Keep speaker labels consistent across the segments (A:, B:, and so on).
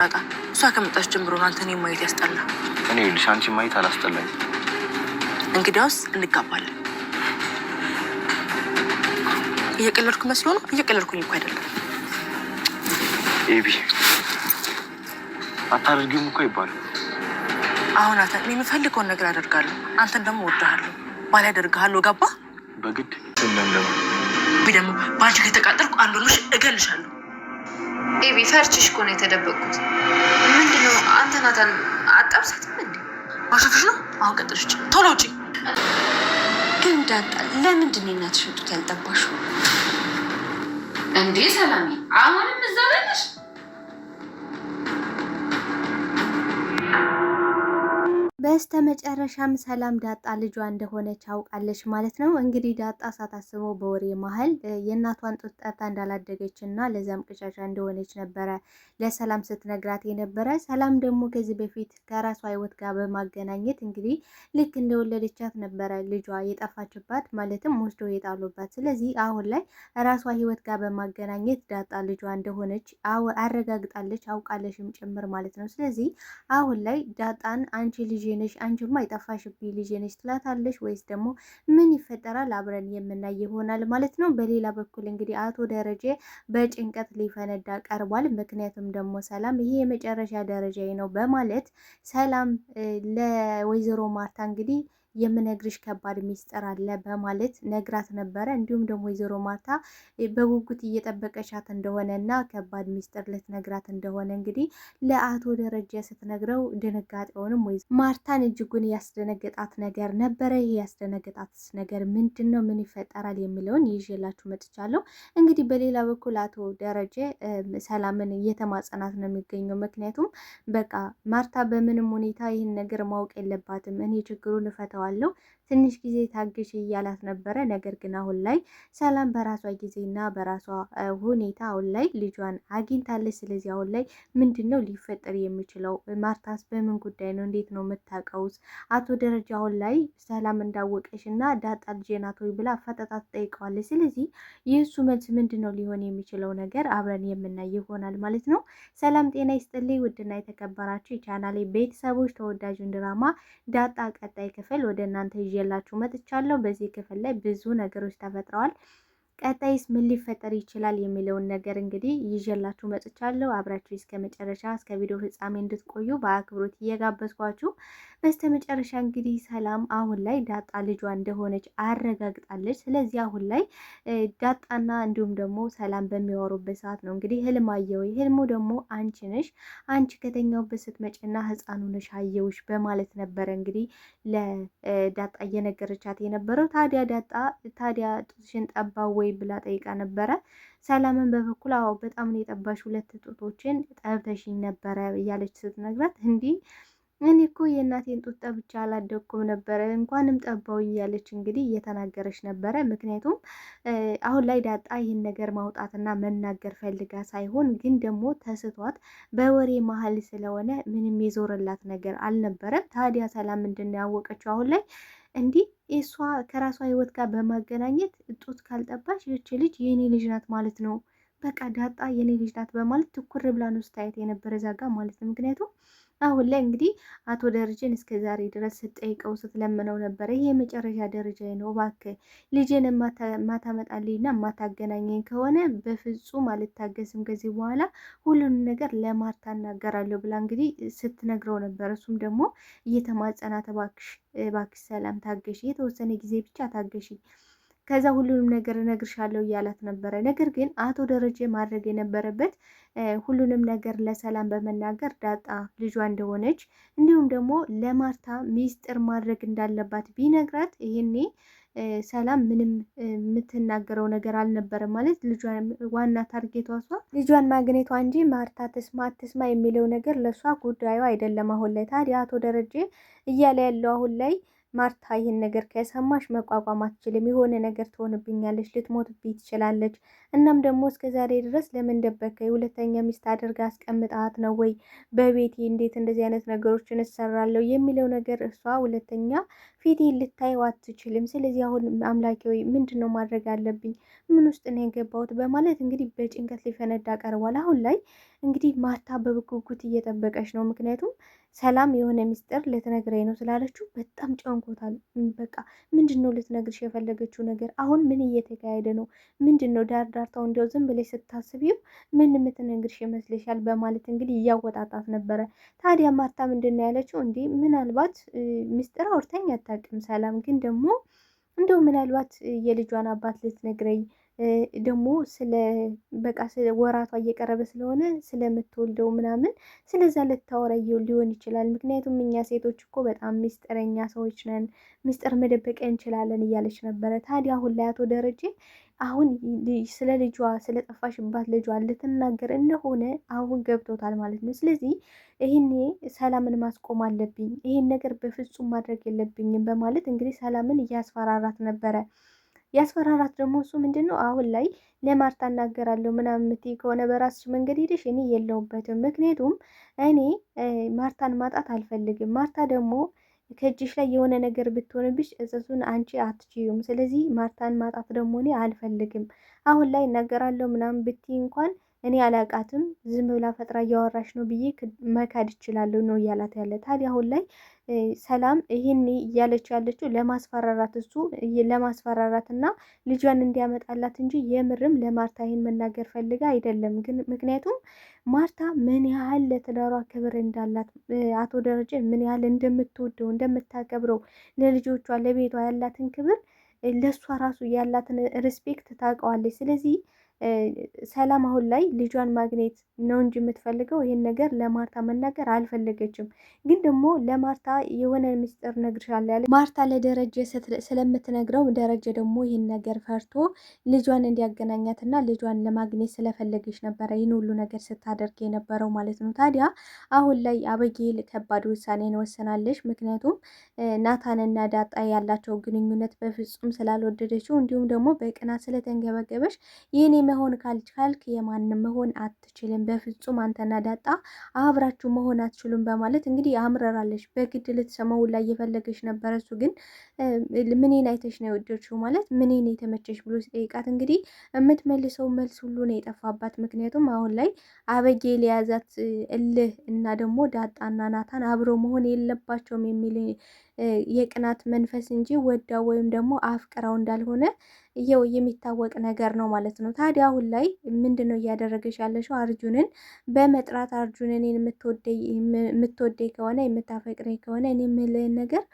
A: ዳጣ እሷ ከመጣች ጀምሮ ነው አንተን ማየት ያስጠላ።
B: እኔ ልሽ አንቺ ማየት አላስጠላኝ።
A: እንግዲያውስ እንጋባለን። እየቀለድኩ መስሎ ነው? እየቀለድኩኝ እኮ አይደለም።
B: ኤቢ አታደርጊውም እኮ ይባላል።
A: አሁን እኔ የምፈልገውን ነገር አደርጋለሁ። አንተን ደግሞ እወድሃለሁ። ባል ያደርግሃለሁ። ገባ?
B: በግድ እንደምደም
A: ደግሞ በአንቺ ከተቃጠልኩ አንድ ወንዶሽ እገልሻለሁ።
C: ኤቢ ፈርችሽ እኮ ነው የተደበቅኩት። ምንድነው አንተ ናታን አጣብሳትም እንዴ?
A: ማሸፍሽ ነው። አሁን ቀጥልሽ፣ ቶሎ ውጪ።
C: ግን ዳጣ ለምንድን ነው እናትሽን ጡት ያልጠባሽው እንዴ? ሰላም አሁንም እዛ ነሽ?
D: በስተ መጨረሻም ሰላም ዳጣ ልጇ እንደሆነች አውቃለች ማለት ነው። እንግዲህ ዳጣ ሳታስበው በወሬ መሀል የእናቷን ጡት ጠብታ እንዳላደገች እና ለዛም ቅሻሻ እንደሆነች ነበረ ለሰላም ስትነግራት የነበረ። ሰላም ደግሞ ከዚህ በፊት ከራሷ ሕይወት ጋር በማገናኘት እንግዲህ ልክ እንደወለደቻት ነበረ ልጇ የጠፋችባት፣ ማለትም ወስዶ የጣሉባት። ስለዚህ አሁን ላይ ራሷ ሕይወት ጋር በማገናኘት ዳጣ ልጇ እንደሆነች አረጋግጣለች፣ አውቃለችም ጭምር ማለት ነው። ስለዚህ አሁን ላይ ዳጣን አንቺ ልጅ ነሽ፣ አንቺማ የጠፋሽብኝ ልጅ ነሽ ትላታለሽ ወይስ ደግሞ ምን ይፈጠራል? አብረን የምናይ ይሆናል ማለት ነው። በሌላ በኩል እንግዲህ አቶ ደረጀ በጭንቀት ሊፈነዳ ቀርቧል። ምክንያቱም ደግሞ ሰላም ይሄ የመጨረሻ ደረጃዬ ነው በማለት ሰላም ለወይዘሮ ማርታ እንግዲህ የምነግርሽ ከባድ ሚስጥር አለ በማለት ነግራት ነበረ። እንዲሁም ደግሞ ወይዘሮ ማርታ በጉጉት እየጠበቀሻት እንደሆነ እና ከባድ ሚስጥር ልትነግራት እንደሆነ እንግዲህ ለአቶ ደረጀ ስትነግረው ድንጋጤውንም ማርታን እጅጉን ያስደነገጣት ነገር ነበረ። ይህ ያስደነገጣት ነገር ምንድን ነው? ምን ይፈጠራል የሚለውን ይዤላችሁ መጥቻለሁ። እንግዲህ በሌላ በኩል አቶ ደረጀ ሰላምን እየተማጸናት ነው የሚገኘው። ምክንያቱም በቃ ማርታ በምንም ሁኔታ ይህን ነገር ማወቅ የለባትም፣ እኔ ችግሩን እፈታዋለሁ፣ ትንሽ ጊዜ ታግሽ እያላት ነበረ። ነገር ግን አሁን ላይ ሰላም በራሷ ጊዜና በራሷ ሁኔታ አሁን ላይ ልጇን አግኝታለች። ስለዚህ አሁን ላይ ምንድን ነው ሊፈጠር የሚችለው? ማርታስ በምን ጉዳይ ነው? እንዴት ነው የምታውቀውስ? አቶ ደረጃ አሁን ላይ ሰላም እንዳወቀሽ እና ዳጣ ልጄ ናት ወይ ብላ አፈጣጣ ትጠይቀዋለች። ስለዚህ የእሱ መልስ ምንድን ነው ሊሆን የሚችለው ነገር አብረን የምናይ ይሆናል ማለት ነው። ሰላም ጤና ይስጥልኝ ውድና የተከበራችሁ የቻናሌ ቤተሰቦች፣ ተወዳጁን ድራማ ዳጣ ቀጣይ ክፍል ወደ እናንተ ይዤላችሁ መጥቻለሁ። በዚህ ክፍል ላይ ብዙ ነገሮች ተፈጥረዋል። ቀጣይስ ምን ሊፈጠር ይችላል የሚለውን ነገር እንግዲህ ይዤላችሁ መጥቻለሁ። አብራችሁ እስከ መጨረሻ እስከ ቪዲዮ ፍጻሜ እንድትቆዩ በአክብሮት እየጋበዝኳችሁ፣ በስተመጨረሻ እንግዲህ ሰላም አሁን ላይ ዳጣ ልጇ እንደሆነች አረጋግጣለች። ስለዚህ አሁን ላይ ዳጣና እንዲሁም ደግሞ ሰላም በሚያወሩበት ሰዓት ነው እንግዲህ ህልም አየሁ፣ ህልሙ ደግሞ አንቺ ነሽ፣ አንቺ ከተኛውበት ስትመጪና ህፃኑ ነሽ አየውሽ በማለት ነበረ እንግዲህ ለዳጣ እየነገረቻት የነበረው። ታዲያ ዳጣ ጡትሽን ጠባው ወይ ብላ ጠይቃ ነበረ። ሰላምን በበኩል አዎ በጣም ነው የጠባሽ፣ 2 ጡቶችን ጠብተሽኝ ነበረ እያለች ስትነግራት እንዲህ እኔ እኮ የእናቴን ጡት ጠብቻ አላደኩም ነበረ እንኳንም ጠባውኝ እያለች እንግዲህ እየተናገረች ነበረ። ምክንያቱም አሁን ላይ ዳጣ ይህን ነገር ማውጣትና መናገር ፈልጋ ሳይሆን ግን ደግሞ ተስቷት በወሬ መሀል ስለሆነ ምንም የዞረላት ነገር አልነበረም። ታዲያ ሰላም ምንድን ነው ያወቀችው አሁን ላይ እንዲህ እሷ ከራሷ ህይወት ጋር በማገናኘት ጡት ካልጠባሽ ይህች ልጅ የኔ ልጅ ናት ማለት ነው፣ በቃ ዳጣ የኔ ልጅ ናት በማለት ትኩር ብላ ነው ስታየት የነበረ ዛጋ ማለት ነው። ምክንያቱም አሁን ላይ እንግዲህ አቶ ደረጀን እስከ ዛሬ ድረስ ስትጠይቀው ስትለምነው ነበረ። ይሄ የመጨረሻ ደረጃ ነው፣ እባክህ ልጄን ማታመጣልኝና ማታገናኘኝ ከሆነ በፍጹም አልታገስም፣ ከዚህ በኋላ ሁሉንም ነገር ለማርታ እናገራለሁ ብላ እንግዲህ ስትነግረው ነበር። እሱም ደግሞ እየተማጸናት እባክሽ ሰላም ታገሺ፣ የተወሰነ ጊዜ ብቻ ታገሺ፣ ከዛ ሁሉንም ነገር እነግርሻለሁ እያላት ነበረ። ነገር ግን አቶ ደረጀ ማድረግ የነበረበት ሁሉንም ነገር ለሰላም በመናገር ዳጣ ልጇ እንደሆነች እንዲሁም ደግሞ ለማርታ ሚስጥር ማድረግ እንዳለባት ቢነግራት ይሄኔ ሰላም ምንም የምትናገረው ነገር አልነበረም። ማለት ልጇን ዋና ታርጌቷ እሷ ልጇን ማግኘቷ እንጂ ማርታ ትስማ አትስማ የሚለው ነገር ለእሷ ጉዳዩ አይደለም አሁን ላይ። ታዲያ አቶ ደረጀ እያለ ያለው አሁን ላይ ማርታ ይህን ነገር ከሰማሽ መቋቋም አትችልም፣ የሆነ ነገር ትሆንብኛለች፣ ልትሞትብኝ ትችላለች። እናም ደግሞ እስከ ዛሬ ድረስ ለምን ደበከኝ? ሁለተኛ ሚስት አድርጋ አስቀምጣት ነው ወይ? በቤቴ እንዴት እንደዚህ አይነት ነገሮችን እሰራለሁ የሚለው ነገር እሷ ሁለተኛ ፊቴ ልታየው አትችልም። ስለዚህ አሁን አምላኬ ወይ ምንድን ነው ማድረግ አለብኝ? ምን ውስጥ ነው የገባሁት? በማለት እንግዲህ በጭንቀት ሊፈነዳ ቀርቧል። አሁን ላይ እንግዲህ ማርታ በጉጉት እየጠበቀች ነው። ምክንያቱም ሰላም የሆነ ሚስጥር ልትነግረኝ ነው ስላለችው በጣም ጨንቆታል። በቃ ምንድን ነው ልትነግርሽ የፈለገችው ነገር? አሁን ምን እየተካሄደ ነው? ምንድን ነው ዳርዳርታው? እንዲያው ዝም ብለሽ ስታስቢው ምን የምትነግርሽ ይመስልሻል? በማለት እንግዲህ እያወጣጣት ነበረ። ታዲያ ማርታ ምንድን ነው ያለችው? እንዲህ ምናልባት ሚስጥር አውርታኝ አታውቅም ሰላም፣ ግን ደግሞ እንደው ምናልባት የልጇን አባት ልትነግረኝ ደግሞ ስለ በቃ ወራቷ እየቀረበ ስለሆነ ስለምትወልደው ምናምን ስለዛ ልታወራየው ሊሆን ይችላል። ምክንያቱም እኛ ሴቶች እኮ በጣም ሚስጥረኛ ሰዎች ነን፣ ሚስጥር መደበቅ እንችላለን እያለች ነበረ። ታዲያ አሁን ላይ አቶ ደረጀ አሁን ስለ ልጇ ስለጠፋሽባት ልጇ ልትናገር እንደሆነ አሁን ገብቶታል ማለት ነው። ስለዚህ ይህኔ ሰላምን ማስቆም አለብኝ፣ ይህን ነገር በፍጹም ማድረግ የለብኝም በማለት እንግዲህ ሰላምን እያስፈራራት ነበረ። ያስፈራራት ደግሞ እሱ ምንድን ነው አሁን ላይ ለማርታ እናገራለሁ ምናምን የምትይ ከሆነ በራስሽ መንገድ ሄደሽ፣ እኔ የለውበትም። ምክንያቱም እኔ ማርታን ማጣት አልፈልግም። ማርታ ደግሞ ከእጅሽ ላይ የሆነ ነገር ብትሆንብሽ እጽሱን አንቺ አትችዩም። ስለዚህ ማርታን ማጣት ደግሞ እኔ አልፈልግም። አሁን ላይ እናገራለሁ ምናምን ብትይ እንኳን እኔ አላቃትም፣ ዝም ብላ ፈጥራ እያወራሽ ነው ብዬ መካድ እችላለሁ ነው እያላት ያለ። ታዲያ አሁን ላይ ሰላም ይህን እያለች ያለችው ለማስፈራራት እሱ ለማስፈራራት እና ልጇን እንዲያመጣላት እንጂ የምርም ለማርታ ይህን መናገር ፈልጋ አይደለም። ግን ምክንያቱም ማርታ ምን ያህል ለትዳሯ ክብር እንዳላት አቶ ደረጀ ምን ያህል እንደምትወደው እንደምታከብረው ለልጆቿ ለቤቷ ያላትን ክብር ለእሷ ራሱ ያላትን ሪስፔክት ታውቀዋለች። ስለዚህ ሰላም አሁን ላይ ልጇን ማግኘት ነው እንጂ የምትፈልገው ይህን ነገር ለማርታ መናገር አልፈለገችም። ግን ደግሞ ለማርታ የሆነ ምስጢር ነግርሻለሁ ያለ ማርታ ለደረጀ ስለምትነግረው ደረጀ ደግሞ ይህን ነገር ፈርቶ ልጇን እንዲያገናኛትና ልጇን ለማግኘት ስለፈለገች ነበረ ይህን ሁሉ ነገር ስታደርግ የነበረው ማለት ነው። ታዲያ አሁን ላይ አበጌል ከባድ ውሳኔን ወሰናለች። ምክንያቱም ናታንና ዳጣ ያላቸው ግንኙነት በፍጹም ስላልወደደችው እንዲሁም ደግሞ በቅናት ስለተንገበገበች ይህኔ መሆን ካልቻልክ የማንም መሆን አትችልም፣ በፍጹም አንተና ዳጣ አብራችሁ መሆን አትችሉም በማለት እንግዲህ አምረራለች። በግድ ልትሰማው ላይ እየፈለገች ነበረ። እሱ ግን ምኔን አይተሽ ነው የወደድሽው ማለት ምኔን የተመቸሽ ብሎ ሲጠይቃት እንግዲህ የምትመልሰው መልስ ሁሉ ነው የጠፋባት። ምክንያቱም አሁን ላይ አበጌል የያዛት እልህ እና ደግሞ ዳጣና ናታን አብረው መሆን የለባቸውም የሚል የቅናት መንፈስ እንጂ ወዳ ወይም ደግሞ አፍቅራው እንዳልሆነ ይኸው የሚታወቅ ነገር ነው ማለት ነው። ታዲያ አሁን ላይ ምንድን ነው እያደረገች ያለሽው? አርጁንን በመጥራት አርጁንን የምትወደኝ ከሆነ የምታፈቅረኝ ከሆነ እኔ የምልህን ነገር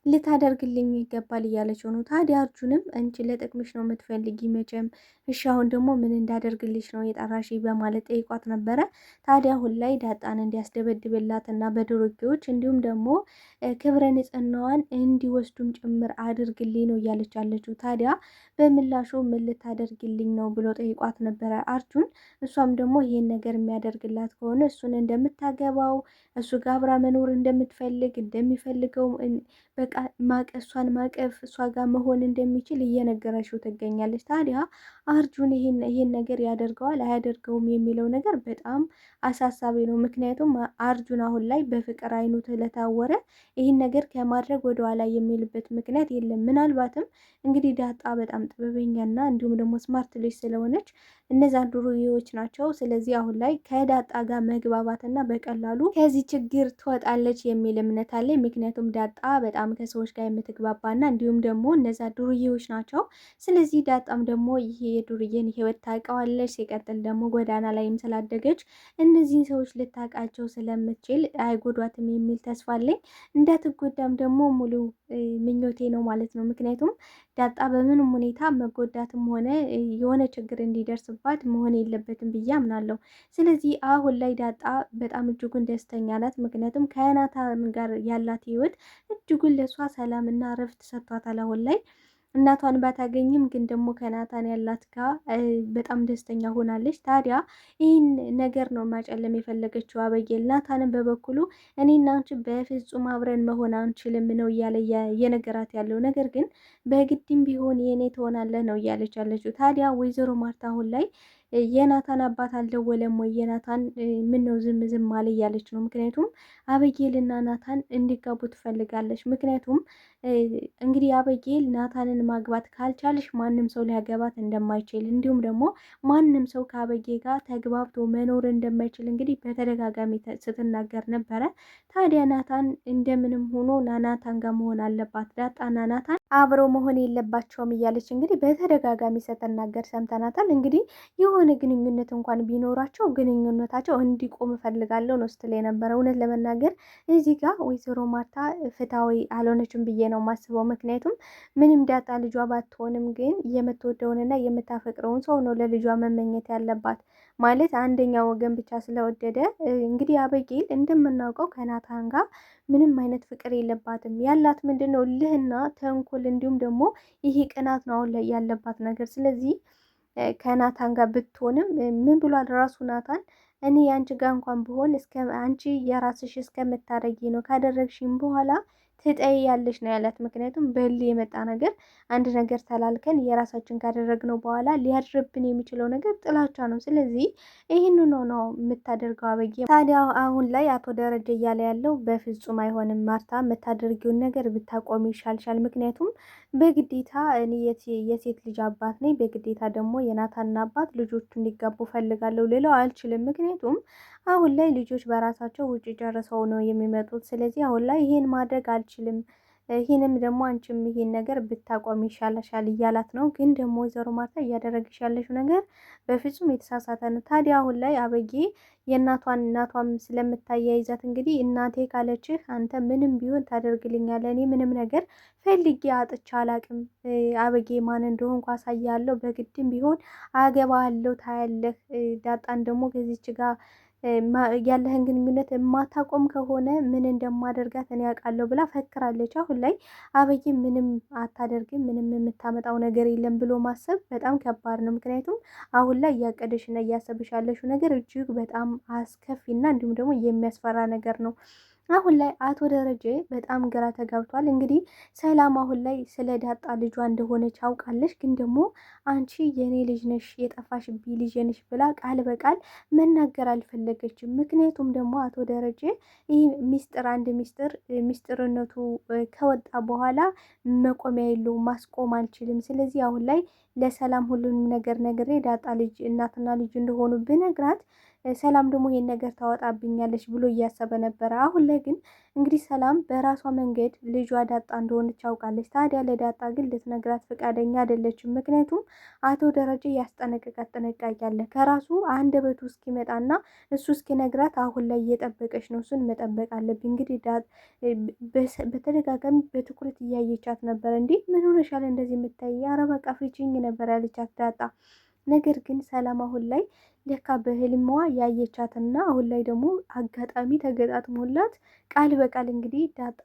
D: ልታደርግልኝ ይገባል እያለችው ነው። ታዲያ አርጁንም አንቺ ለጥቅምሽ ነው የምትፈልጊ መቼም፣ እሺ አሁን ደግሞ ምን እንዳደርግልሽ ነው የጠራሽ በማለት ጠይቋት ነበረ። ታዲያ አሁን ላይ ዳጣን እንዲያስደበድብላት እና በድርጊዎች እንዲሁም ደግሞ ክብረ ንጽህናዋን እንዲወስዱም ጭምር አድርግልኝ ነው እያለች ያለችው። ታዲያ በምላሹ ምን ልታደርግልኝ ነው ብሎ ጠይቋት ነበረ አርጁን። እሷም ደግሞ ይሄን ነገር የሚያደርግላት ከሆነ እሱን እንደምታገባው እሱ ጋር አብራ መኖር እንደምትፈልግ እንደሚፈልገው በቃ እሷን ማቀፍ እሷ ጋር መሆን እንደሚችል እየነገረችው ትገኛለች። ታዲያ አርጁን ይሄን ነገር ያደርገዋል አያደርገውም የሚለው ነገር በጣም አሳሳቢ ነው። ምክንያቱም አርጁን አሁን ላይ በፍቅር አይኑ ስለታወረ ይህን ነገር ከማድረግ ወደኋላ የሚልበት ምክንያት የለም። ምናልባትም እንግዲህ ዳጣ በጣም ጥበበኛና እንዲሁም ደግሞ ስማርት ልጅ ስለሆነች እነዛ ዱርዬዎች ናቸው። ስለዚህ አሁን ላይ ከዳጣ ጋር መግባባትና በቀላሉ ከዚህ ችግር ትወጣለች የሚል እምነት አለኝ። ምክንያቱም ዳጣ በጣም ከሰዎች ጋር የምትግባባና እንዲሁም ደግሞ እነዛ ዱርዬዎች ናቸው። ስለዚህ ዳጣም ደግሞ ይሄ የዱርዬን ህይወት ታውቀዋለች። ሲቀጥል ደግሞ ጎዳና ላይም ስላደገች እነዚህን ሰዎች ልታውቃቸው ስለምትችል አይጎዷትም የሚል ተስፋ አለኝ። እንዳትጎዳም ደግሞ ሙሉ ምኞቴ ነው ማለት ነው። ምክንያቱም ዳጣ በምንም ሁኔታ መጎዳትም ሆነ የሆነ ችግር እንዲደርስባት መሆን የለበትም ብዬ አምናለሁ። ስለዚህ አሁን ላይ ዳጣ በጣም እጅጉን ደስተኛ ናት። ምክንያቱም ከናታን ጋር ያላት ህይወት እጅጉን ለእሷ ሰላምና እረፍት ሰጥቷታል አሁን ላይ። እናቷን ባታገኝም ግን ደግሞ ከናታን ያላት ጋር በጣም ደስተኛ ሆናለች። ታዲያ ይህን ነገር ነው ማጨለም የፈለገችው አበጌል። ናታንን በበኩሉ እኔና አንቺ በፍጹም አብረን መሆን አንችልም ነው እያለ የነገራት ያለው ነገር ግን በግድም ቢሆን የኔ ትሆናለህ ነው እያለች ያለችው። ታዲያ ወይዘሮ ማርታ አሁን ላይ የናታን አባት አልደወለም ወይ? የናታን ምን ነው ዝም ዝም አለ እያለች ነው። ምክንያቱም አበጌልና ናታን እንዲጋቡ ትፈልጋለች። ምክንያቱም እንግዲህ አበጌል ናታንን ማግባት ካልቻለሽ ማንም ሰው ሊያገባት እንደማይችል እንዲሁም ደግሞ ማንም ሰው ከአበጌ ጋር ተግባብቶ መኖር እንደማይችል እንግዲህ በተደጋጋሚ ስትናገር ነበረ። ታዲያ ናታን እንደምንም ሆኖ ናታን ጋር መሆን አለባት፣ ዳጣና ናታን አብረው መሆን የለባቸውም እያለች እንግዲህ በተደጋጋሚ ስትናገር ሰምተናታል። እንግዲህ የሆነ ግንኙነት እንኳን ቢኖራቸው ግንኙነታቸው እንዲቆም እፈልጋለሁ ነው ስትል የነበረ። እውነት ለመናገር እዚህ ጋር ወይዘሮ ማርታ ፍትሃዊ አልሆነችም ብዬ ነው የማስበው። ምክንያቱም ምንም ዳጣ ልጇ ባትሆንም ግን የምትወደውንና የምታፈቅረውን ሰው ነው ለልጇ መመኘት ያለባት። ማለት አንደኛ ወገን ብቻ ስለወደደ እንግዲህ አበጌል እንደምናውቀው ከናታን ጋር ምንም አይነት ፍቅር የለባትም። ያላት ምንድን ነው እልህና ተንኮል እንዲሁም ደግሞ ይሄ ቅናት ነው አሁን ላይ ያለባት ነገር። ስለዚህ ከናታን ጋር ብትሆንም ምን ብሏል ራሱ ናታን፣ እኔ የአንቺ ጋር እንኳን ብሆን እስከ አንቺ የራስሽ እስከምታደርጊ ነው፣ ካደረግሽም በኋላ ትጠያለሽ ነው ያላት። ምክንያቱም በል የመጣ ነገር አንድ ነገር ተላልከን የራሳችን ካደረግነው በኋላ ሊያድርብን የሚችለው ነገር ጥላቻ ነው። ስለዚህ ይህን ነው የምታደርገው አበጌ። ታዲያ አሁን ላይ አቶ ደረጀ እያለ ያለው በፍጹም አይሆንም ማርታ፣ የምታደርጊውን ነገር ብታቆሚ ይሻልሻል። ምክንያቱም በግዴታ እኔ የሴት ልጅ አባት ነኝ፣ በግዴታ ደግሞ የናታንና አባት ልጆቹ እንዲጋቡ ፈልጋለሁ ልለው አልችልም። ምክንያቱም አሁን ላይ ልጆች በራሳቸው ውጭ ጨርሰው ነው የሚመጡት። ስለዚህ አሁን ላይ ይሄን ማድረግ አልችልም፣ ይህንም ደግሞ አንቺም ይሄን ነገር ብታቆም ይሻለሻል እያላት ነው። ግን ደግሞ ወይዘሮ ማርታ እያደረግሽ ያለሽው ነገር በፍጹም የተሳሳተ ነው። ታዲያ አሁን ላይ አበጌ እናቷም ስለምታያይዛት እንግዲህ እናቴ ካለችህ አንተ ምንም ቢሆን ታደርግልኛለህ፣ እኔ ምንም ነገር ፈልጌ አጥቻ አላቅም፣ አበጌ ማን እንደሆንኩ አሳያለሁ፣ በግድም ቢሆን አገባለሁ፣ ታያለህ፣ ዳጣን ደግሞ ከዚች ጋር ያለህን ግንኙነት የማታቆም ከሆነ ምን እንደማደርጋት እኔ ያውቃለሁ ብላ ፈክራለች። አሁን ላይ አበይ ምንም አታደርግም፣ ምንም የምታመጣው ነገር የለም ብሎ ማሰብ በጣም ከባድ ነው። ምክንያቱም አሁን ላይ እያቀደሽና እያሰብሽ ያለሽው ነገር እጅግ በጣም አስከፊና እንዲሁም ደግሞ የሚያስፈራ ነገር ነው። አሁን ላይ አቶ ደረጀ በጣም ግራ ተጋብቷል። እንግዲህ ሰላም አሁን ላይ ስለ ዳጣ ልጇ እንደሆነች አውቃለች። ግን ደግሞ አንቺ የኔ ልጅ ነሽ፣ የጠፋሽብኝ ልጅ ነሽ ብላ ቃል በቃል መናገር አልፈለገችም። ምክንያቱም ደግሞ አቶ ደረጀ ይህ አንድ ሚስጥርነቱ ከወጣ በኋላ መቆሚያ የለውም፣ ማስቆም አልችልም። ስለዚህ አሁን ላይ ለሰላም ሁሉንም ነገር ነግሬ ዳጣ ልጅ እናትና ልጅ እንደሆኑ ብነግራት ሰላም ደግሞ ይሄን ነገር ታወጣብኛለች ብሎ እያሰበ ነበረ። አሁን ላይ ግን እንግዲህ ሰላም በራሷ መንገድ ልጇ ዳጣ እንደሆነች አውቃለች። ታዲያ ለዳጣ ግን ልትነግራት ፈቃደኛ አይደለችም። ምክንያቱም አቶ ደረጀ ያስጠነቅቃት ጥንቃቄ አለ። ከራሱ አንደበቱ እስኪመጣና እሱ እስኪነግራት አሁን ላይ እየጠበቀች ነው። እሱን መጠበቅ አለብኝ። እንግዲህ በተደጋጋሚ በትኩረት እያየቻት ነበር። እንዲህ ምን ሆነሻል እንደዚህ የምታይ? ኧረ በቃ ፍቺኝ ነበር ያለቻት ዳጣ። ነገር ግን ሰላም አሁን ላይ ለካ በህልሟ ያየቻትና አሁን ላይ ደግሞ አጋጣሚ ተገጣጥሞላት ቃል በቃል እንግዲህ ዳጣ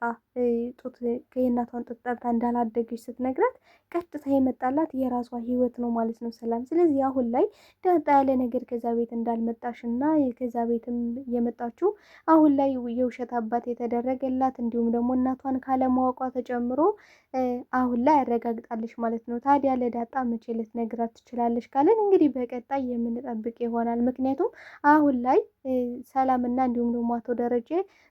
D: የእናቷን ጡት ጠብታ እንዳላደገች ስትነግራት ቀጥታ የመጣላት የራሷ ህይወት ነው ማለት ነው ሰላም። ስለዚህ አሁን ላይ ዳጣ ያለ ነገር ከዛ ቤት እንዳልመጣሽና ከዛ ቤትም የመጣችው አሁን ላይ የውሸት አባት የተደረገላት እንዲሁም ደግሞ እናቷን ካለማወቋ ተጨምሮ አሁን ላይ ያረጋግጣለች ማለት ነው። ታዲያ ለዳጣ መቼ ልትነግራት ትችላለች ካለን እንግዲህ በቀጣይ የምንጠብቅ ይሆናል። ምክንያቱም አሁን ላይ ሰላምና እንዲሁም ደግሞ አቶ ደረጀ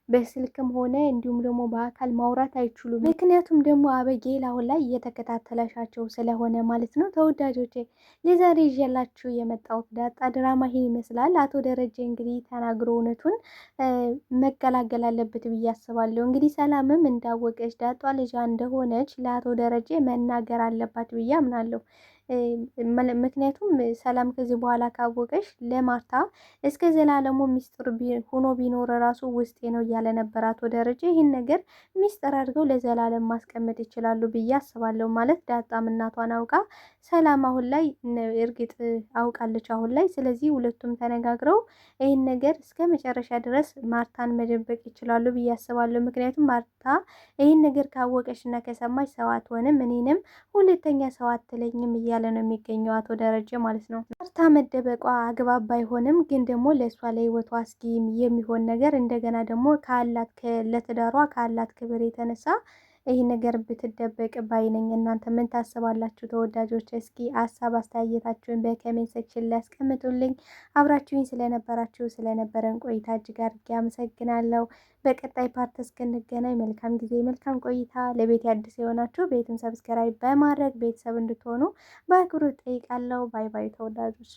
D: በስልክም ሆነ እንዲሁም ደግሞ በአካል ማውራት አይችሉም። ምክንያቱም ደግሞ አበጌል አሁን ላይ እየተከታተለሻቸው ስለሆነ ማለት ነው። ተወዳጆቼ ለዛሬ ይዤላችሁ የመጣሁት ዳጣ ድራማ ይሄን ይመስላል። አቶ ደረጀ እንግዲህ ተናግሮ እውነቱን መገላገል አለበት ብዬ አስባለሁ። እንግዲህ ሰላምም እንዳወቀች ዳጣ ልጇ እንደሆነች ለአቶ ደረጀ መናገር አለባት ብዬ አምናለሁ። ምክንያቱም ሰላም ከዚህ በኋላ ካወቀሽ ለማርታ እስከ ዘላለሙ ሚስጥር ሆኖ ቢኖር ራሱ ውስጤ ነው እያለ ነበር አቶ ደረጀ። ይህን ነገር ሚስጥር አድርገው ለዘላለም ማስቀመጥ ይችላሉ ብዬ አስባለሁ። ማለት ዳጣም እናቷን አውቃ ሰላም አሁን ላይ እርግጥ አውቃለች አሁን ላይ። ስለዚህ ሁለቱም ተነጋግረው ይህን ነገር እስከ መጨረሻ ድረስ ማርታን መደበቅ ይችላሉ ብዬ አስባለሁ። ምክንያቱም ማርታ ይህን ነገር ካወቀች እና ከሰማች ሰው አትሆንም፣ እኔንም ሁለተኛ ሰው አትለኝም እያለ ነው የሚገኘው አቶ ደረጀ ማለት ነው። ማርታ መደበቋ አግባብ ባይሆንም ግን ደግሞ ለእሷ ለህይወቷ አስጊ የሚሆን ነገር እንደገና ደግሞ ካላት ለትዳሯ ካላት ክብር የተነሳ ይህ ነገር ብትደበቅ ባይነኝ። እናንተ ምን ታስባላችሁ ተወዳጆች? እስኪ ሀሳብ አስተያየታችሁን በኮሜንት ሴክሽን ላይ ያስቀምጡልኝ። አብራችሁኝ ስለነበረን ቆይታ እጅግ አድርጌ አመሰግናለሁ። በቀጣይ ፓርት እስክንገናኝ መልካም ጊዜ፣ መልካም ቆይታ። ለቤት አዲስ የሆናችሁ ቤቱን ሰብስክራይብ በማድረግ ቤተሰብ እንድትሆኑ በአክብሮት ጠይቃለሁ። ባይ ባይ ተወዳጆች።